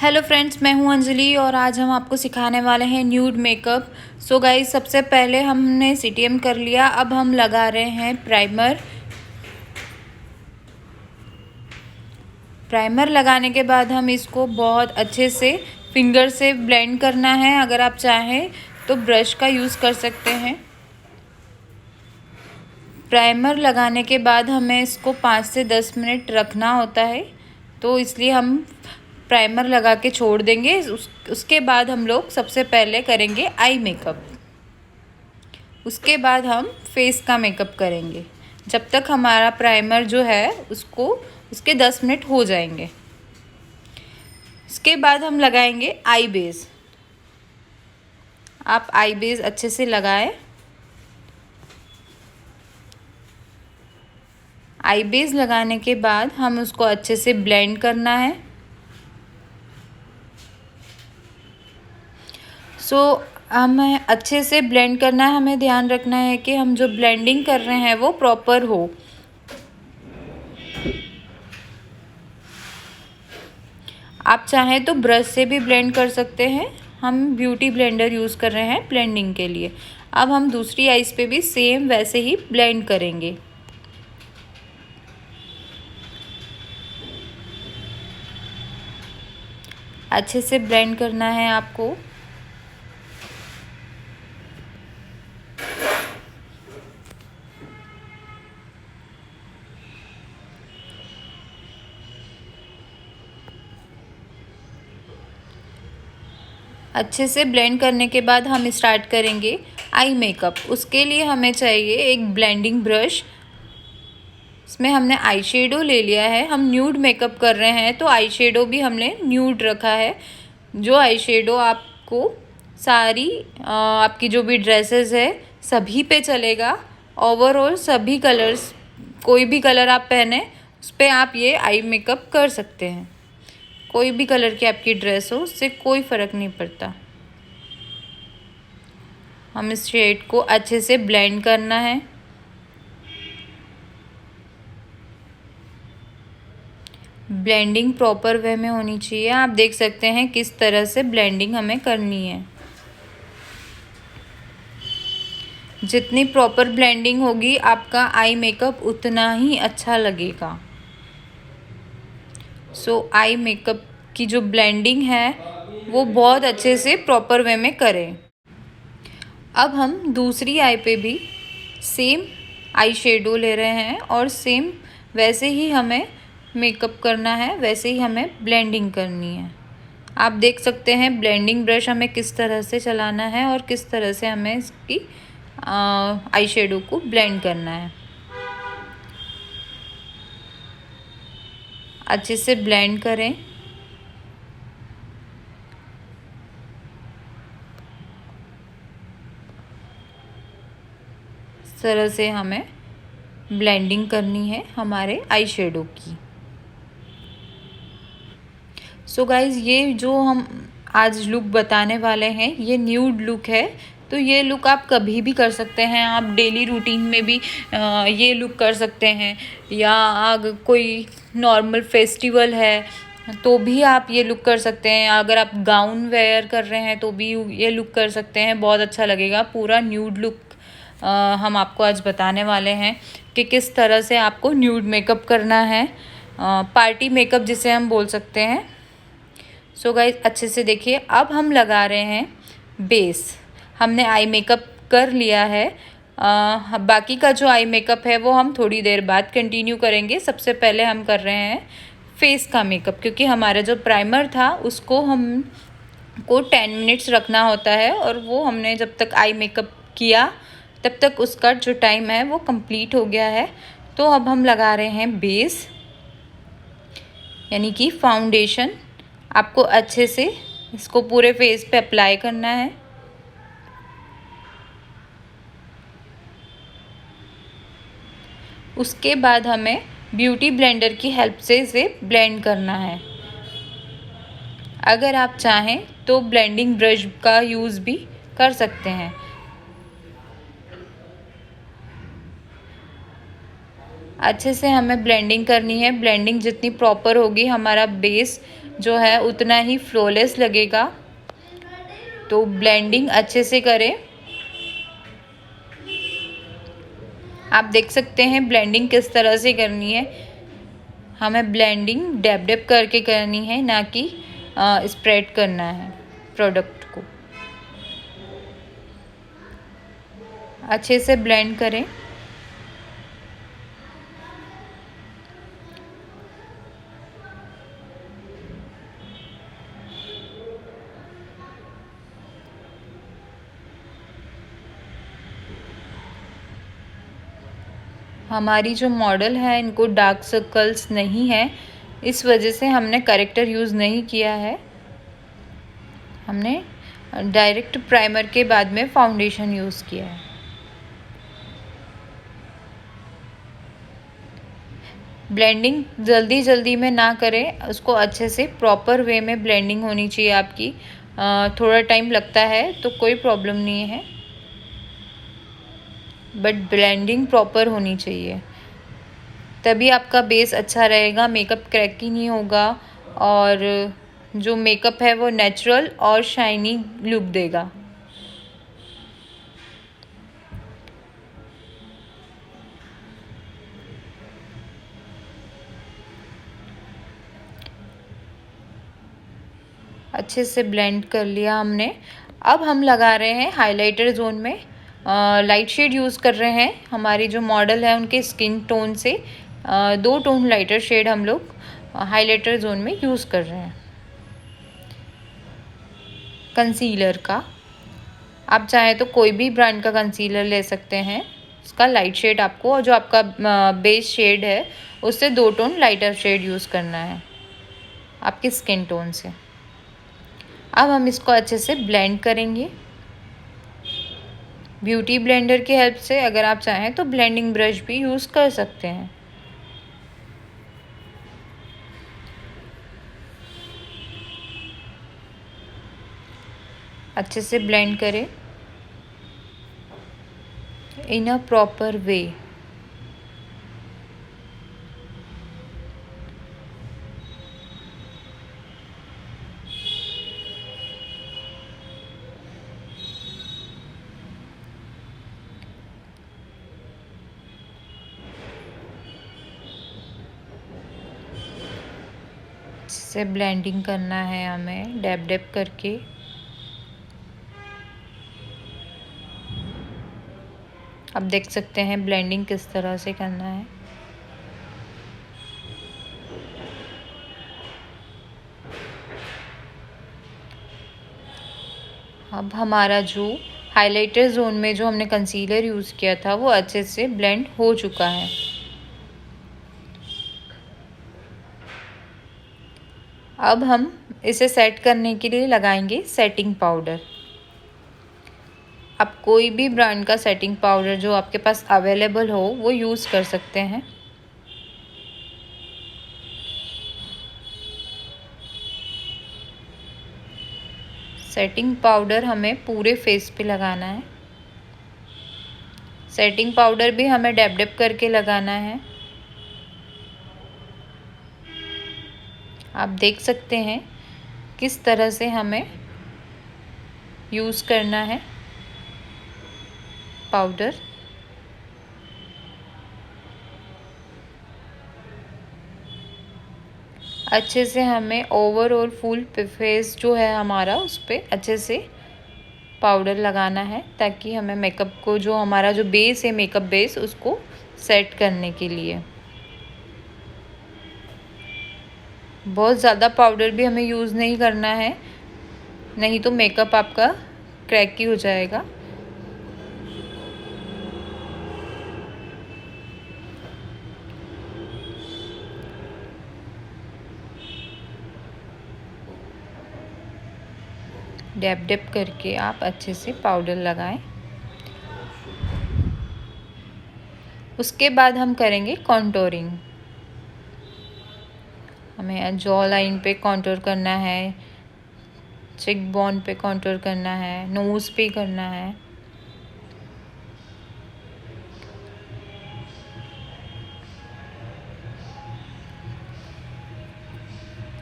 Hello friends, मैं हूं अंजलि और आज हम आपको सिखाने वाले हैं न्यूड मेकअप। सो गाइस, सबसे पहले हमने सीटीएम कर लिया। अब हम लगा रहे हैं प्राइमर। प्राइमर लगाने के बाद हम इसको बहुत अच्छे से फिंगर से ब्लेंड करना है। अगर आप चाहें तो ब्रश का यूज़ कर सकते हैं। प्राइमर लगाने के बाद हमें इसको 5 से 10 मिनट रखना होता है, तो इसलिए हम प्राइमर लगा के छोड़ देंगे। उसके बाद हम लोग सबसे पहले करेंगे आई मेकअप। उसके बाद हम फेस का मेकअप करेंगे जब तक हमारा प्राइमर जो है उसके 10 मिनट हो जाएंगे। इसके बाद हम लगाएंगे आई बेस। आप आई बेस अच्छे से लगाएं। आई बेस लगाने के बाद हम उसको अच्छे से ब्लेंड करना है। हमें अच्छे से ब्लेंड करना है। हमें ध्यान रखना है कि हम जो ब्लेंडिंग कर रहे हैं वो प्रॉपर हो। आप चाहें तो ब्रश से भी ब्लेंड कर सकते हैं। हम ब्यूटी ब्लेंडर यूज़ कर रहे हैं ब्लेंडिंग के लिए। अब हम दूसरी आइज़ पे भी सेम वैसे ही ब्लेंड करेंगे। अच्छे से ब्लेंड करना है आपको। अच्छे से ब्लेंड करने के बाद हम स्टार्ट करेंगे आई मेकअप। उसके लिए हमें चाहिए एक ब्लेंडिंग ब्रश। इसमें हमने आई शेडो ले लिया है। हम न्यूड मेकअप कर रहे हैं तो आई शेडो भी हमने न्यूड रखा है। जो आई शेडो आपको सारी आपकी जो भी ड्रेसेस है सभी पे चलेगा। ओवरऑल सभी कलर्स, कोई भी कलर आप पहने उस पर आप ये आई मेकअप कर सकते हैं। कोई भी कलर की आपकी ड्रेस हो उससे कोई फ़र्क नहीं पड़ता। हम इस शेड को अच्छे से ब्लेंड करना है। ब्लेंडिंग प्रॉपर वे में होनी चाहिए। आप देख सकते हैं किस तरह से ब्लेंडिंग हमें करनी है। जितनी प्रॉपर ब्लेंडिंग होगी आपका आई मेकअप उतना ही अच्छा लगेगा। आई मेकअप की जो ब्लेंडिंग है वो बहुत अच्छे से प्रॉपर वे में करें। अब हम दूसरी आई पे भी सेम आई शेडो ले रहे हैं और सेम वैसे ही हमें मेकअप करना है, वैसे ही हमें ब्लेंडिंग करनी है। आप देख सकते हैं ब्लेंडिंग ब्रश हमें किस तरह से चलाना है और किस तरह से हमें इसकी आई शेडो को ब्लेंड करना है। अच्छे से ब्लेंड करें। इस तरह से हमें ब्लेंडिंग करनी है हमारे आई शेडो की। गाइज, ये जो हम आज लुक बताने वाले हैं ये न्यूड लुक है। तो ये लुक आप कभी भी कर सकते हैं। आप डेली रूटीन में भी ये लुक कर सकते हैं, या अगर कोई नॉर्मल फेस्टिवल है तो भी आप ये लुक कर सकते हैं। अगर आप गाउन वेयर कर रहे हैं तो भी ये लुक कर सकते हैं। बहुत अच्छा लगेगा। पूरा न्यूड लुक हम आपको आज बताने वाले हैं कि किस तरह से आपको न्यूड मेकअप करना है, पार्टी मेकअप जिसे हम बोल सकते हैं। गाइस, अच्छे से देखिए। अब हम लगा रहे हैं बेस। हमने आई मेकअप कर लिया है। बाकी का जो आई मेकअप है वो हम थोड़ी देर बाद कंटिन्यू करेंगे। सबसे पहले हम कर रहे हैं फेस का मेकअप, क्योंकि हमारा जो प्राइमर था उसको हमको 10 मिनट्स रखना होता है, और वो हमने जब तक आई मेकअप किया तब तक उसका जो टाइम है वो कंप्लीट हो गया है। तो अब हम लगा रहे हैं बेस, यानी कि फाउंडेशन। आपको अच्छे से इसको पूरे फेस पे अप्लाई करना है। उसके बाद हमें ब्यूटी ब्लेंडर की हेल्प से इसे ब्लेंड करना है। अगर आप चाहें तो ब्लेंडिंग ब्रश का यूज़ भी कर सकते हैं। अच्छे से हमें ब्लेंडिंग करनी है। ब्लेंडिंग जितनी प्रॉपर होगी हमारा बेस जो है उतना ही फ्लॉलेस लगेगा। तो ब्लेंडिंग अच्छे से करें। आप देख सकते हैं ब्लेंडिंग किस तरह से करनी है। हमें ब्लेंडिंग डैब डैब करके करनी है, ना कि स्प्रेड करना है प्रोडक्ट को। अच्छे से ब्लेंड करें। हमारी जो मॉडल है इनको डार्क सर्कल्स नहीं है, इस वजह से हमने करेक्टर यूज़ नहीं किया है। हमने डायरेक्ट प्राइमर के बाद में फाउंडेशन यूज़ किया है। ब्लेंडिंग जल्दी जल्दी में ना करें, उसको अच्छे से प्रॉपर वे में ब्लेंडिंग होनी चाहिए आपकी। थोड़ा टाइम लगता है तो कोई प्रॉब्लम नहीं है, बट ब्लेंडिंग प्रॉपर होनी चाहिए, तभी आपका बेस अच्छा रहेगा, मेकअप क्रैकी नहीं होगा और जो मेकअप है वो नेचुरल और शाइनी लुक देगा। अच्छे से ब्लेंड कर लिया हमने। अब हम लगा रहे हैं हाइलाइटर जोन में। लाइट शेड यूज़ कर रहे हैं। हमारी जो मॉडल है उनके स्किन टोन से 2 टोन लाइटर शेड हम लोग हाइलाइटर जोन में यूज़ कर रहे हैं। कंसीलर का आप चाहें तो कोई भी ब्रांड का कंसीलर ले सकते हैं। उसका लाइट शेड आपको, और जो आपका बेस शेड है उससे 2 टोन लाइटर शेड यूज़ करना है आपके स्किन टोन से। अब हम इसको अच्छे से ब्लेंड करेंगे ब्यूटी ब्लेंडर की हेल्प से। अगर आप चाहें तो ब्लेंडिंग ब्रश भी यूज़ कर सकते हैं। अच्छे से ब्लेंड करें इन अ प्रॉपर वे। से ब्लेंडिंग करना है हमें डैब डैब करके। आप देख सकते हैं ब्लेंडिंग किस तरह से करना है। अब हमारा जो हाइलाइटर जोन में जो हमने कंसीलर यूज़ किया था वो अच्छे से ब्लेंड हो चुका है। अब हम इसे सेट करने के लिए लगाएंगे सेटिंग पाउडर। आप कोई भी ब्रांड का सेटिंग पाउडर जो आपके पास अवेलेबल हो वो यूज़ कर सकते हैं। सेटिंग पाउडर हमें पूरे फेस पे लगाना है। सेटिंग पाउडर भी हमें डैब डैब करके लगाना है। आप देख सकते हैं किस तरह से हमें यूज़ करना है पाउडर। अच्छे से हमें ओवरऑल फुल फेस जो है हमारा उस पर अच्छे से पाउडर लगाना है, ताकि हमें मेकअप को, जो हमारा जो बेस है मेकअप बेस, उसको सेट करने के लिए। बहुत ज़्यादा पाउडर भी हमें यूज़ नहीं करना है, नहीं तो मेकअप आपका क्रैकी हो जाएगा। डैब डैब करके आप अच्छे से पाउडर लगाएं। उसके बाद हम करेंगे कॉन्टोरिंग। हमें जॉ लाइन पे कॉन्टोर करना है, चिक बोन पे कॉन्टोर करना है, नोज़ पे करना है।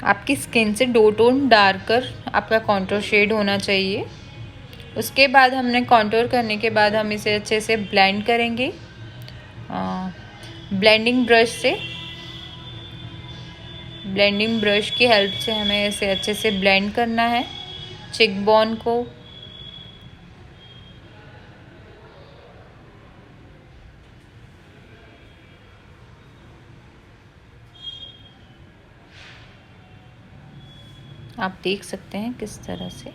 आपकी स्किन से डो टोन डार्क कर आपका कॉन्टोर शेड होना चाहिए। उसके बाद हमने कॉन्टोर करने के बाद हम इसे अच्छे से ब्लेंड करेंगे ब्लेंडिंग ब्रश से। ब्लेंडिंग ब्रश की हेल्प से हमें इसे अच्छे से ब्लेंड करना है चिक बोन को। आप देख सकते हैं किस तरह से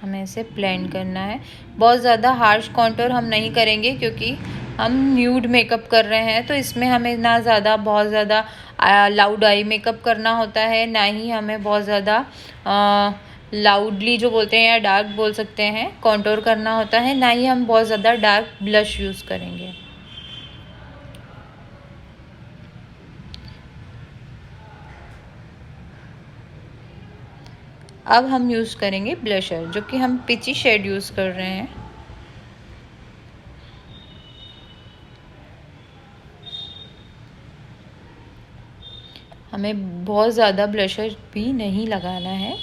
हमें इसे ब्लेंड करना है। बहुत ज़्यादा हार्श कॉन्टोर हम नहीं करेंगे क्योंकि हम न्यूड मेकअप कर रहे हैं, तो इसमें हमें ना ज़्यादा बहुत ज़्यादा लाउड आई मेकअप करना होता है, ना ही हमें बहुत ज़्यादा लाउडली जो बोलते हैं या डार्क बोल सकते हैं कॉन्टोर करना होता है, ना ही हम बहुत ज़्यादा डार्क ब्लश यूज़ करेंगे। अब हम यूज़ करेंगे ब्लशर, जो कि हम पिची शेड यूज़ कर रहे हैं। हमें बहुत ज़्यादा ब्लशर भी नहीं लगाना है,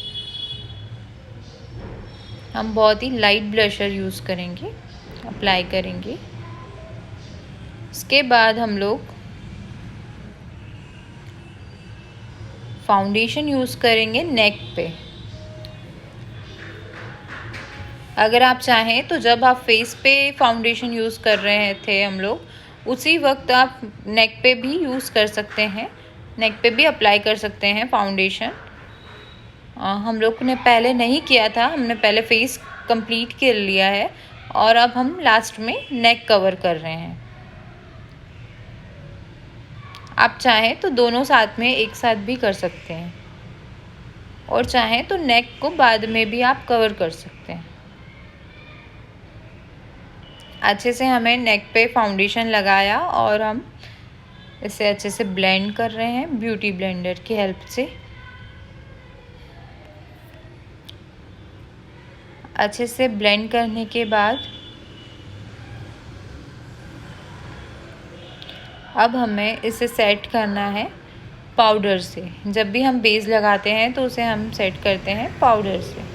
हम बहुत ही लाइट ब्लशर यूज़ करेंगे, अप्लाई करेंगे। इसके बाद हम लोग फाउंडेशन यूज़ करेंगे नेक पे। अगर आप चाहें तो जब आप फेस पे फाउंडेशन यूज़ कर रहे थे हम लोग, उसी वक्त आप नेक पे भी यूज़ कर सकते हैं, नेक पे भी अप्लाई कर सकते हैं फाउंडेशन। हम लोग ने पहले नहीं किया था, हमने पहले फेस कंप्लीट कर लिया है और अब हम लास्ट में नेक कवर कर रहे हैं। आप चाहें तो दोनों साथ में एक साथ भी कर सकते हैं और चाहें तो नेक को बाद में भी आप कवर कर सकते हैं। अच्छे से हमें नेक पे फाउंडेशन लगाया और हम इसे अच्छे से ब्लेंड कर रहे हैं ब्यूटी ब्लेंडर की हेल्प से। अच्छे से ब्लेंड करने के बाद अब हमें इसे सेट करना है पाउडर से। जब भी हम बेस लगाते हैं तो उसे हम सेट करते हैं पाउडर से।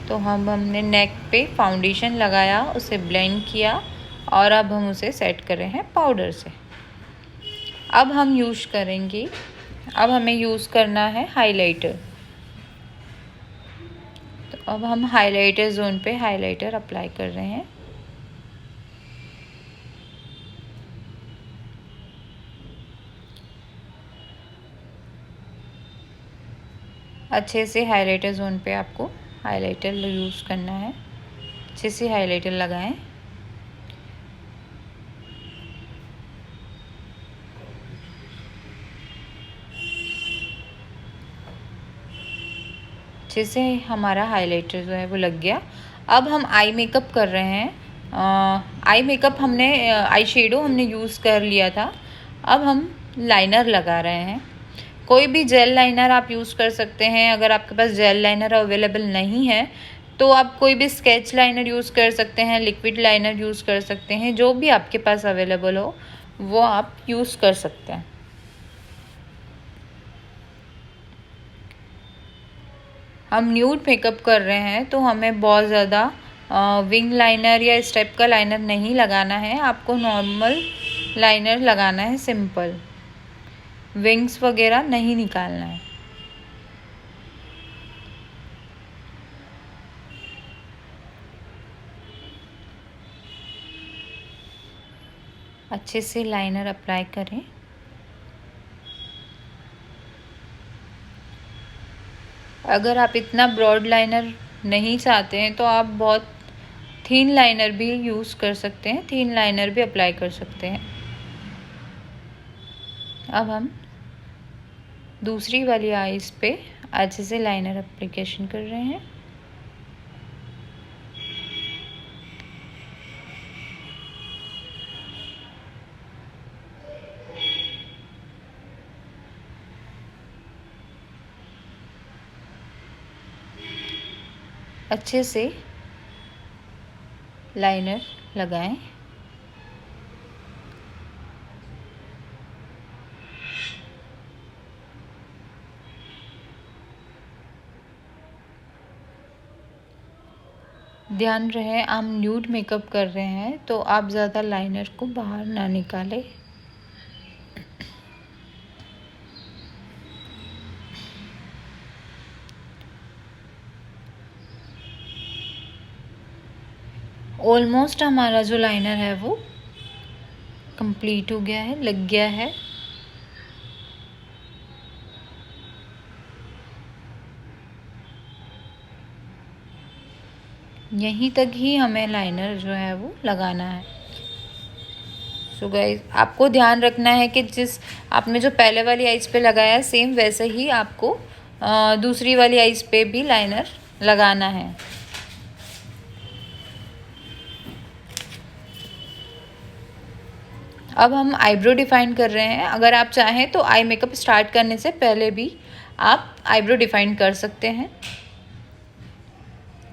तो हमने नेक पे फाउंडेशन लगाया, उसे ब्लेंड किया और अब हम उसे सेट कर रहे हैं पाउडर से। अब हम यूज़ करेंगे, अब हमें यूज़ करना है हाइलाइटर। तो अब हम हाइलाइटर जोन पे हाइलाइटर अप्लाई कर रहे हैं। अच्छे से हाइलाइटर जोन पे आपको हाइलाइटर यूज़ करना है, अच्छे से हाइलाइटर लगाएं। अच्छे से हमारा हाइलाइटर जो है वो लग गया। अब हम आई मेकअप कर रहे हैं। आई मेकअप हमने आई शेडो हमने यूज़ कर लिया था, अब हम लाइनर लगा रहे हैं। कोई भी जेल लाइनर आप यूज़ कर सकते हैं। अगर आपके पास जेल लाइनर अवेलेबल नहीं है तो आप कोई भी स्केच लाइनर यूज़ कर सकते हैं, लिक्विड लाइनर यूज़ कर सकते हैं, जो भी आपके पास अवेलेबल हो वो आप यूज़ कर सकते हैं। हम न्यूड मेकअप कर रहे हैं तो हमें बहुत ज़्यादा विंग लाइनर या इस टाइप का लाइनर नहीं लगाना है, आपको नॉर्मल लाइनर लगाना है, सिंपल, विंग्स वगैरह नहीं निकालना है। अच्छे से लाइनर अप्लाई करें। अगर आप इतना ब्रॉड लाइनर नहीं चाहते हैं तो आप बहुत थिन लाइनर भी यूज़ कर सकते हैं, थिन लाइनर भी अप्लाई कर सकते हैं। अब हम दूसरी वाली आईज पे अच्छे से लाइनर एप्लीकेशन कर रहे हैं। अच्छे से लाइनर लगाएं। ध्यान रहे हम न्यूड मेकअप कर रहे हैं तो आप ज़्यादा लाइनर को बाहर ना निकालें। ऑलमोस्ट हमारा जो लाइनर है वो कंप्लीट हो गया है, लग गया है। यहीं तक ही हमें लाइनर जो है वो लगाना है। सो गाइस, आपको ध्यान रखना है कि जिस आपने जो पहले वाली आइज पे लगाया सेम वैसे ही आपको दूसरी वाली आइज पे भी लाइनर लगाना है। अब हम आईब्रो डिफाइन कर रहे हैं। अगर आप चाहें तो आई मेकअप स्टार्ट करने से पहले भी आप आईब्रो डिफाइन कर सकते हैं।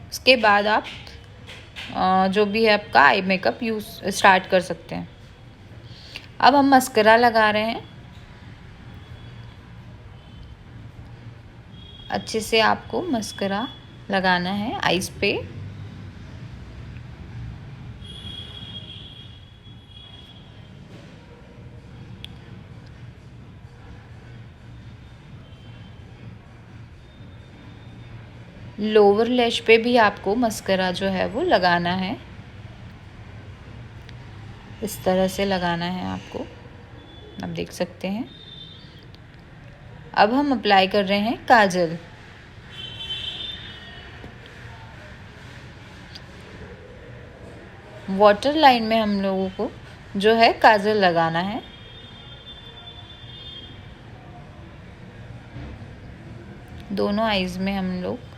उसके बाद आप जो भी है आपका आई मेकअप यूज स्टार्ट कर सकते हैं। अब हम मस्करा लगा रहे हैं। अच्छे से आपको मस्करा लगाना है आईज पे। लोअर लैश पे भी आपको मस्करा जो है वो लगाना है। इस तरह से लगाना है आपको, आप देख सकते हैं। अब हम अप्लाई कर रहे हैं काजल। वाटर लाइन में हम लोगों को जो है काजल लगाना है। दोनों आईज में हम लोग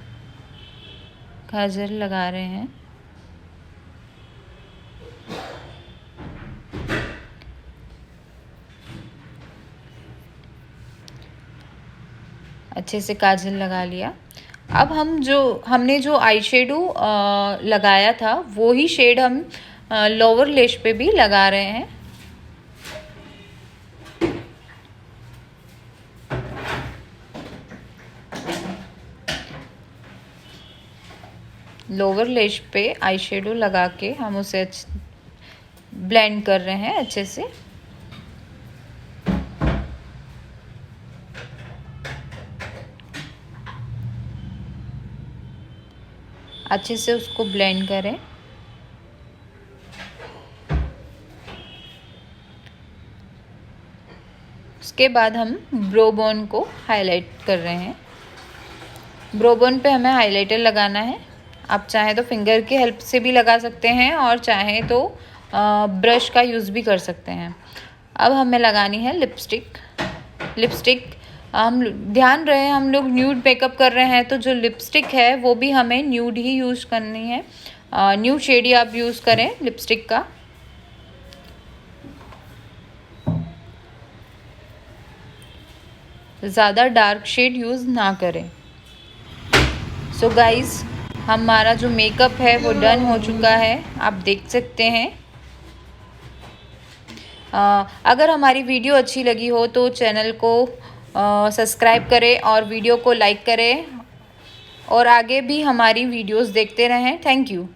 काजल लगा रहे हैं। अच्छे से काजल लगा लिया। अब हमने जो आई शेडो लगाया था वो ही शेड हम लोअर लैश पे भी लगा रहे हैं। लोअर लैश पे आई शेडो लगा के हम उसे ब्लेंड कर रहे हैं अच्छे से। अच्छे से उसको ब्लेंड करें। उसके बाद हम ब्रो बोन को हाईलाइट कर रहे हैं। ब्रो बोन पे हमें हाइलाइटर लगाना है। आप चाहें तो फिंगर की हेल्प से भी लगा सकते हैं और चाहें तो ब्रश का यूज़ भी कर सकते हैं। अब हमें लगानी है लिपस्टिक। हम ध्यान रहे हम लोग न्यूड मेकअप कर रहे हैं तो जो लिपस्टिक है वो भी हमें न्यूड ही यूज़ करनी है। न्यूड शेड ही आप यूज़ करें लिपस्टिक का। ज़्यादा डार्क शेड यूज़ ना करें। सो गाइज़, हमारा जो मेकअप है वो डन हो चुका है, आप देख सकते हैं। अगर हमारी वीडियो अच्छी लगी हो तो चैनल को सब्सक्राइब करें और वीडियो को लाइक करें और आगे भी हमारी वीडियोस देखते रहें। Thank you.